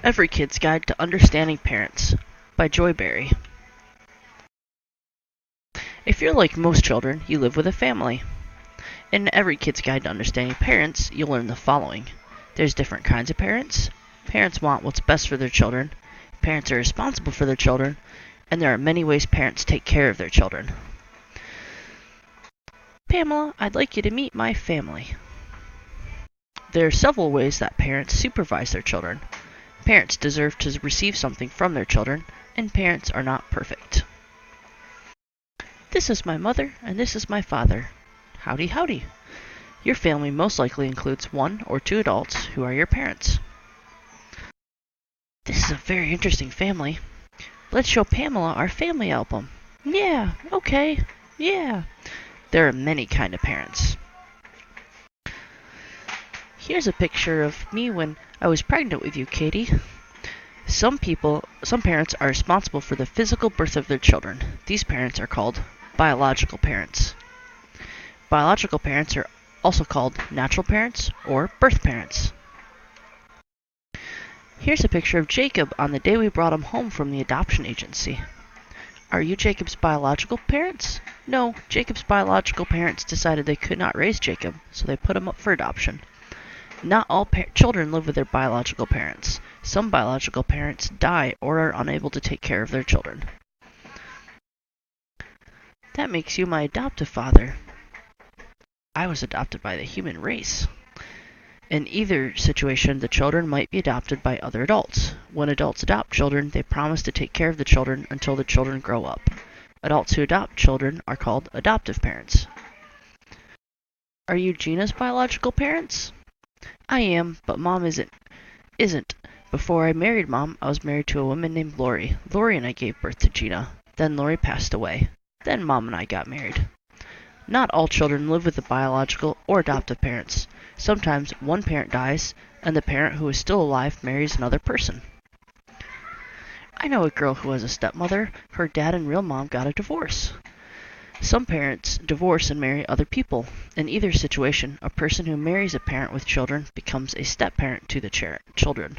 Every Kid's Guide to Understanding Parents by Joy Berry. If you're like most children, you live with a family. In Every Kid's Guide to Understanding Parents, you'll learn the following. There's different kinds of parents. Parents want what's best for their children. Parents are responsible for their children. And there are many ways parents take care of their children. Pamela, I'd like you to meet my family. There are several ways that parents supervise their children. Parents deserve to receive something from their children, and parents are not perfect. This is my mother, and this is my father. Howdy, howdy. Your family most likely includes 1 or 2 adults who are your parents. This is a very interesting family. Let's show Pamela our family album. Yeah, okay, yeah. There are many kind of parents. Here's a picture of me when I was pregnant with you, Katie. Some parents are responsible for the physical birth of their children. These parents are called biological parents. Biological parents are also called natural parents or birth parents. Here's a picture of Jacob on the day we brought him home from the adoption agency. Are you Jacob's biological parents? No, Jacob's biological parents decided they could not raise Jacob, so they put him up for adoption. Not all children live with their biological parents. Some biological parents die or are unable to take care of their children. That makes you my adoptive father. I was adopted by the human race. In either situation, the children might be adopted by other adults. When adults adopt children, they promise to take care of the children until the children grow up. Adults who adopt children are called adoptive parents. Are you Gina's biological parents? I am, but Mom isn't. Before I married Mom, I was married to a woman named Lori. Lori and I gave birth to Gina. Then Lori passed away. Then Mom and I got married. Not all children live with the biological or adoptive parents. Sometimes one parent dies, and the parent who is still alive marries another person. I know a girl who has a stepmother. Her dad and real mom got a divorce. Some parents divorce and marry other people. In either situation, a person who marries a parent with children becomes a step-parent to the children.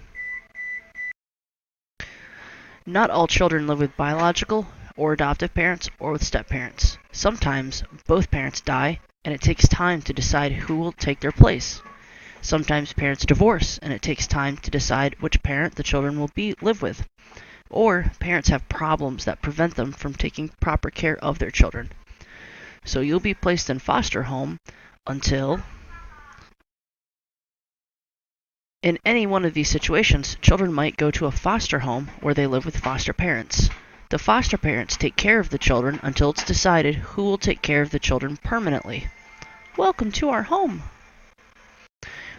Not all children live with biological or adoptive parents or with step-parents. Sometimes both parents die, and it takes time to decide who will take their place. Sometimes parents divorce, and it takes time to decide which parent the children will live with. Or parents have problems that prevent them from taking proper care of their children. So you'll be placed in foster home until... In any one of these situations, children might go to a foster home where they live with foster parents. The foster parents take care of the children until it's decided who will take care of the children permanently. Welcome to our home!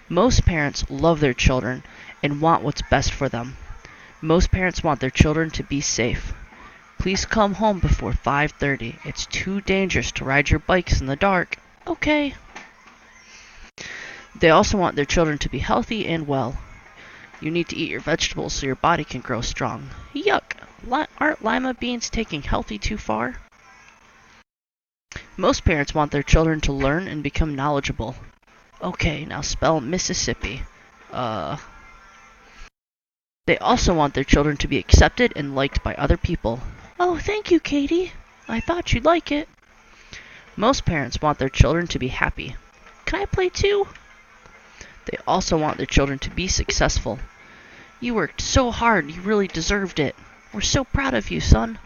Most parents love their children and want what's best for them. Most parents want their children to be safe. Please come home before 5:30. It's too dangerous to ride your bikes in the dark. Okay. They also want their children to be healthy and well. You need to eat your vegetables so your body can grow strong. Yuck! Aren't lima beans taking healthy too far? Most parents want their children to learn and become knowledgeable. Okay, now spell Mississippi. They also want their children to be accepted and liked by other people. Oh, thank you, Katie. I thought you'd like it. Most parents want their children to be happy. Can I play too? They also want their children to be successful. You worked so hard, you really deserved it. We're so proud of you, son.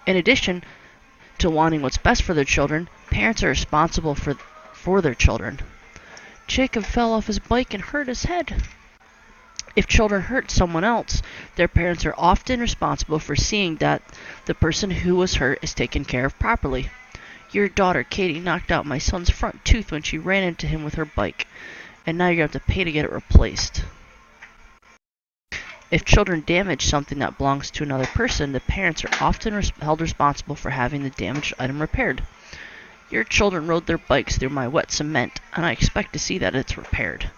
In addition to wanting what's best for their children, parents are responsible for their children. Jacob fell off his bike and hurt his head. If children hurt someone else, their parents are often responsible for seeing that the person who was hurt is taken care of properly. Your daughter, Katie, knocked out my son's front tooth when she ran into him with her bike, and now you're going to have to pay to get it replaced. If children damage something that belongs to another person, the parents are often held responsible for having the damaged item repaired. Your children rode their bikes through my wet cement, and I expect to see that it's repaired.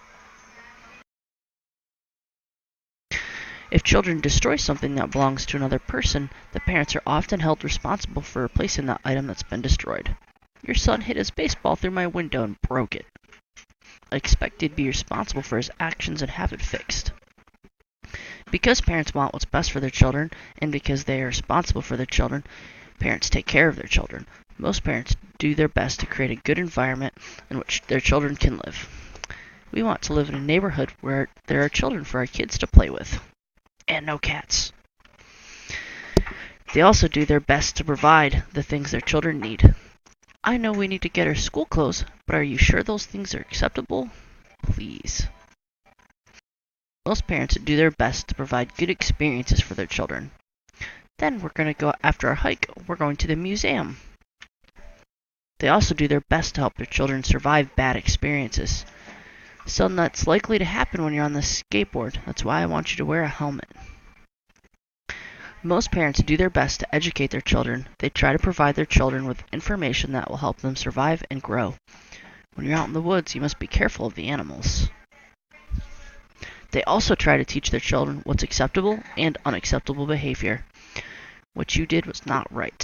If children destroy something that belongs to another person, the parents are often held responsible for replacing that item that's been destroyed. Your son hit his baseball through my window and broke it. I expect you'd be responsible for his actions and have it fixed. Because parents want what's best for their children, and because they are responsible for their children, parents take care of their children. Most parents do their best to create a good environment in which their children can live. We want to live in a neighborhood where there are children for our kids to play with. And no cats. They also do their best to provide the things their children need. I know we need to get our school clothes, but are you sure those things are acceptable? Please. Most parents do their best to provide good experiences for their children. Then we're going to go after our hike. We're going to the museum. They also do their best to help their children survive bad experiences. Something that's likely to happen when you're on the skateboard. That's why I want you to wear a helmet. Most parents do their best to educate their children. They try to provide their children with information that will help them survive and grow. When you're out in the woods, you must be careful of the animals. They also try to teach their children what's acceptable and unacceptable behavior. What you did was not right.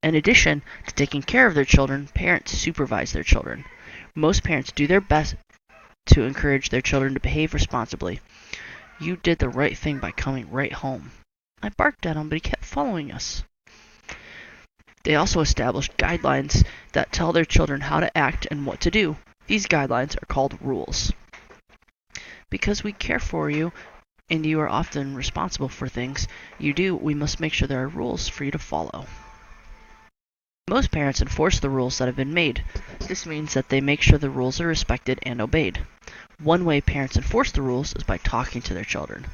In addition to taking care of their children, parents supervise their children. Most parents do their best to encourage their children to behave responsibly. You did the right thing by coming right home. I barked at him, but he kept following us. They also establish guidelines that tell their children how to act and what to do. These guidelines are called rules. Because we care for you, and you are often responsible for things you do, we must make sure there are rules for you to follow. Most parents enforce the rules that have been made. This means that they make sure the rules are respected and obeyed. One way parents enforce the rules is by talking to their children.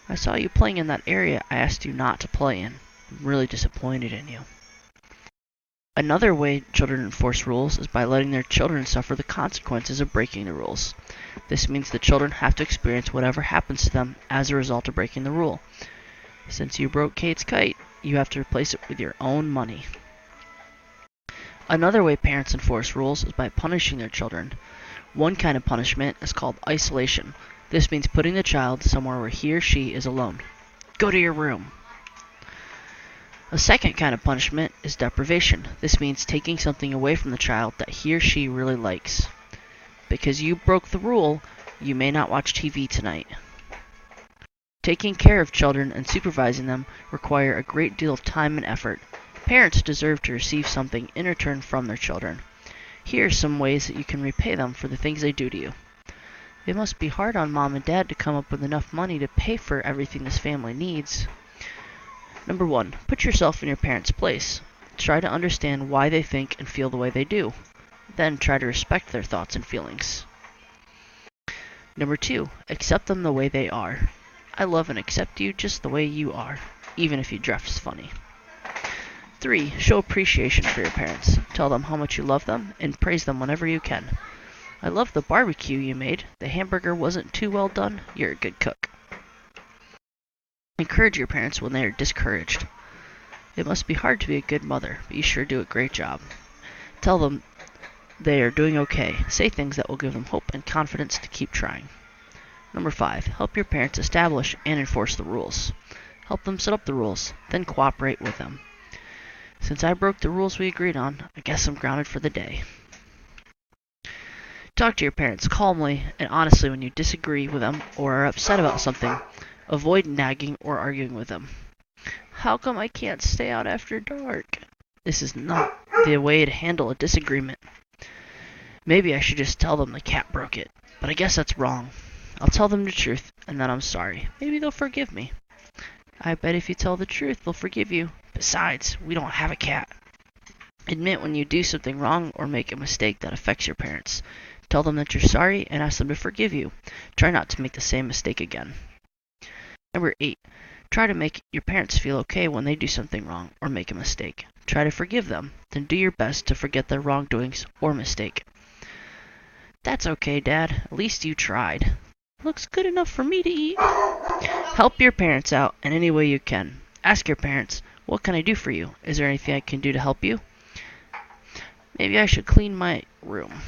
I saw you playing in that area I asked you not to play in. I'm really disappointed in you. Another way children enforce rules is by letting their children suffer the consequences of breaking the rules. This means the children have to experience whatever happens to them as a result of breaking the rule. Since you broke Kate's kite, you have to replace it with your own money. Another way parents enforce rules is by punishing their children. One kind of punishment is called isolation. This means putting the child somewhere where he or she is alone. Go to your room. A second kind of punishment is deprivation. This means taking something away from the child that he or she really likes. Because you broke the rule, you may not watch TV tonight. Taking care of children and supervising them require a great deal of time and effort. Parents deserve to receive something in return from their children. Here are some ways that you can repay them for the things they do to you. It must be hard on mom and dad to come up with enough money to pay for everything this family needs. Number 1, put yourself in your parents' place. Try to understand why they think and feel the way they do. Then try to respect their thoughts and feelings. Number 2, accept them the way they are. I love and accept you just the way you are, even if you dress funny. 3, show appreciation for your parents. Tell them how much you love them and praise them whenever you can. I love the barbecue you made. The hamburger wasn't too well done. You're a good cook. Encourage your parents when they are discouraged. It must be hard to be a good mother, but you sure do a great job. Tell them they are doing okay. Say things that will give them hope and confidence to keep trying. Number 5, help your parents establish and enforce the rules. Help them set up the rules, then cooperate with them. Since I broke the rules we agreed on, I guess I'm grounded for the day. Talk to your parents calmly and honestly when you disagree with them or are upset about something. Avoid nagging or arguing with them. How come I can't stay out after dark? This is not the way to handle a disagreement. Maybe I should just tell them the cat broke it, but I guess that's wrong. I'll tell them the truth and that I'm sorry. Maybe they'll forgive me. I bet if you tell the truth, they'll forgive you. Besides, we don't have a cat. Admit when you do something wrong or make a mistake that affects your parents. Tell them that you're sorry and ask them to forgive you. Try not to make the same mistake again. Number 8. Try to make your parents feel okay when they do something wrong or make a mistake. Try to forgive them, then do your best to forget their wrongdoings or mistake. That's okay, Dad. At least you tried. Looks good enough for me to eat. Help your parents out in any way you can. Ask your parents, what can I do for you? Is there anything I can do to help you? Maybe I should clean my room.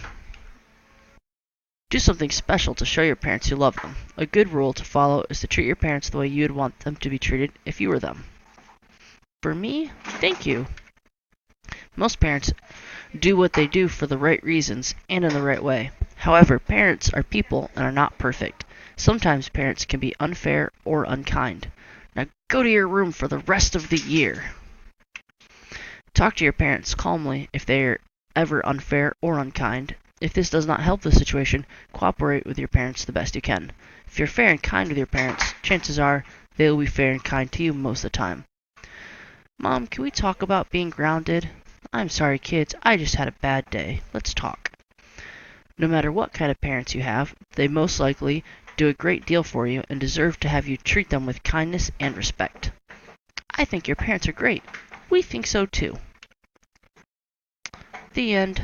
Do something special to show your parents you love them. A good rule to follow is to treat your parents the way you'd want them to be treated if you were them. For me, thank you. Most parents do what they do for the right reasons and in the right way. However, parents are people and are not perfect. Sometimes parents can be unfair or unkind. Now go to your room for the rest of the year. Talk to your parents calmly if they are ever unfair or unkind. If this does not help the situation, cooperate with your parents the best you can. If you're fair and kind with your parents, chances are they will be fair and kind to you most of the time. Mom, can we talk about being grounded? I'm sorry, kids, I just had a bad day. Let's talk. No matter what kind of parents you have, they most likely do a great deal for you and deserve to have you treat them with kindness and respect. I think your parents are great. We think so too. The end.